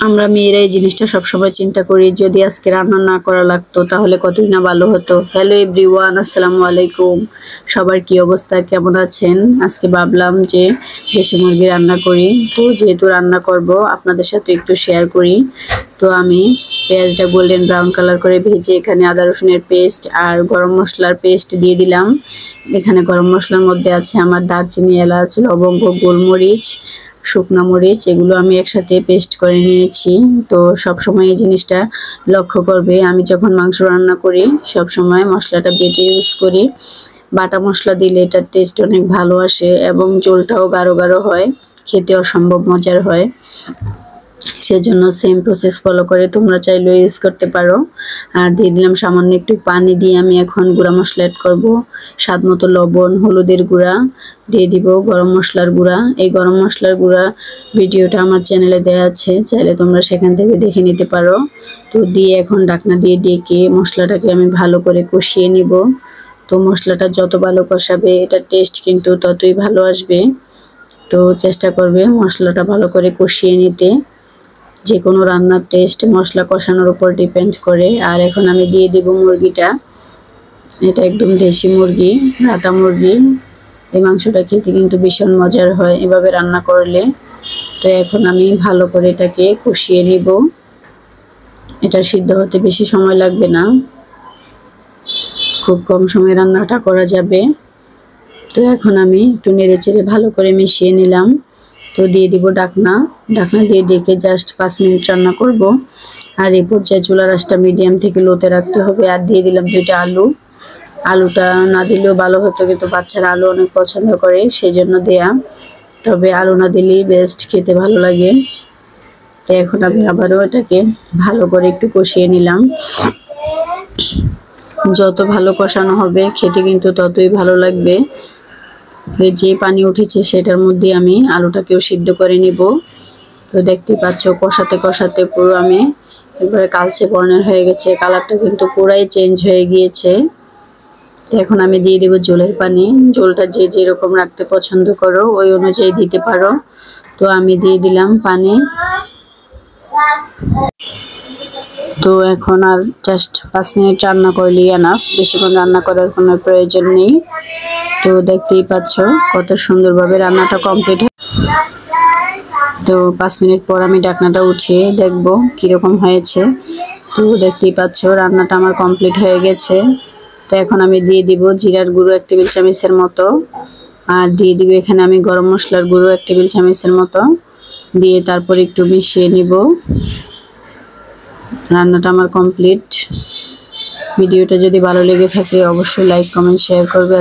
আমরা মেয়েরা এই জিনিসটা সবসময় চিন্তা করি, যদি আজকে রান্না না করা লাগতো তাহলে কতই না ভালো হতো। হ্যালো এভরিওয়ান, আসসালামু আলাইকুম। সবার কি অবস্থা, কেমন আছেন? আজকে ভাবলাম যে দেশি মুরগি রান্না করি। তো যেহেতু রান্না করব আপনাদের সাথে একটু শেয়ার করি। তো আমি পেঁয়াজটা গোল্ডেন ব্রাউন কালার করে ভেজে এখানে আদা রসুনের পেস্ট আর গরম মশলার পেস্ট দিয়ে দিলাম। এখানে গরম মশলার মধ্যে আছে আমার দারচিনি, এলাচ, লবঙ্গ, গোলমরিচ, শুকনা মরিচ, এগুলো আমি একসাথে পেস্ট করে নিয়েছি। তো সব সময় এই জিনিসটা লক্ষ্য করবে, আমি যখন মাংস রান্না করি সব সময় মশলাটা বেটে ইউজ করি। বাটা মশলা দিলে এটার টেস্ট অনেক ভালো আসে এবং ঝোলটাও গাঢ় গাঢ় হয়, খেতে অসম্ভব মজার হয়। সেজন্য সেম প্রসেস ফলো করে তোমরা চাইলেও ইউজ করতে পারো। আর দিয়ে দিলাম সামান্য একটু পানি, দিয়ে আমি এখন গুঁড়া মশলা অ্যাড করব। স্বাদ মতো লবণ, হলুদের গুঁড়া দিয়ে দিব, গরম মশলার গুঁড়া। এই গরম মশলার গুঁড়া ভিডিওটা আমার চ্যানেলে দেওয়া আছে, চাইলে তোমরা সেখান থেকে দেখে নিতে পারো। তো দিয়ে এখন ঢাকনা দিয়ে ডেকে মশলাটাকে আমি ভালো করে কষিয়ে নিব। তো মশলাটা যত ভালো কষাবে এটার টেস্ট কিন্তু ততই ভালো আসবে। তো চেষ্টা করবে মশলাটা ভালো করে কষিয়ে নিতে। যে কোনো রান্নার টেস্ট মশলা কষানোর উপর ডিপেন্ড করে। আর এখন আমি দিয়ে দিব মুরগিটা। এটা একদম দেশি মুরগি, রাতা মুরগি। এই মাংসটা খেতে কিন্তু ভীষণ মজার হয় এভাবে রান্না করলে। তো এখন আমি ভালো করে এটাকে কষিয়ে নিব। এটা সিদ্ধ হতে বেশি সময় লাগবে না, খুব কম সময়ে রান্নাটা করা যাবে। তো এখন আমি একটু নেড়ে চেড়ে ভালো করে মিশিয়ে নিলাম। তো দিয়ে দিব ঢাকনা দিয়ে ডেকে জাস্ট 5 মিনিট রান্না করব। আর এই পর্যায়ে চুলার আঁচটা মিডিয়াম থেকে লোতে রাখতে হবে। আর দিয়ে দিলাম 2টা আলু। আলুটা না দিলেও ভালো হতো, কিন্তু বাচ্চারা আলু অনেক পছন্দ করে, সেজন্য দেয়া। তবে আলু না দিলেই বেস্ট, খেতে ভালো লাগে। তো এখন আমি আবারও এটাকে ভালো করে একটু কষিয়ে নিলাম। যত ভালো কষানো হবে খেতে কিন্তু ততই ভালো লাগবে। যে পানি উঠেছে সেটার মধ্যে আমি আলুটাকেও সিদ্ধ করে নিব। তো দেখতে পাচ্ছ কষাতে কষাতে পুরো আমি এবারে কালচে বর্ণের হয়ে গেছে, কালারটা কিন্তু পুরাই চেঞ্জ হয়ে গিয়েছে। তো এখন আমি দিয়ে দেব ঝোলের পানি। ঝোলটা যে যেরকম রাখতে পছন্দ করো ওই অনুযায়ী দিতে পারো। তো আমি দিয়ে দিলাম পানি। তো এখন আর জাস্ট 5 মিনিট রান্না করলেই এনাফ, বেশিক্ষণ রান্না করার কোনো প্রয়োজন নেই। তো দেখতেই পাচ্ছ কত সুন্দরভাবে রান্নাটা কমপ্লিট। তো 5 মিনিট পর আমি ঢাকনাটা উঠিয়ে দেখব কিরকম হয়েছে। তো দেখতেই পাচ্ছ রান্নাটা আমার কমপ্লিট হয়ে গেছে। তো এখন আমি দিয়ে দিব জিরার গুঁড়ো 1 টেবিল চামচের মতো, আর দিয়ে দিব এখানে আমি গরম মশলার গুঁড়ো 1 টেবিল চামচের মতো দিয়ে তারপর একটু মিশিয়ে নিব। রান্নাটা আমার কমপ্লিট। ভিডিওটা যদি ভালো লেগে থাকে অবশ্যই লাইক, কমেন্ট, শেয়ার করবে।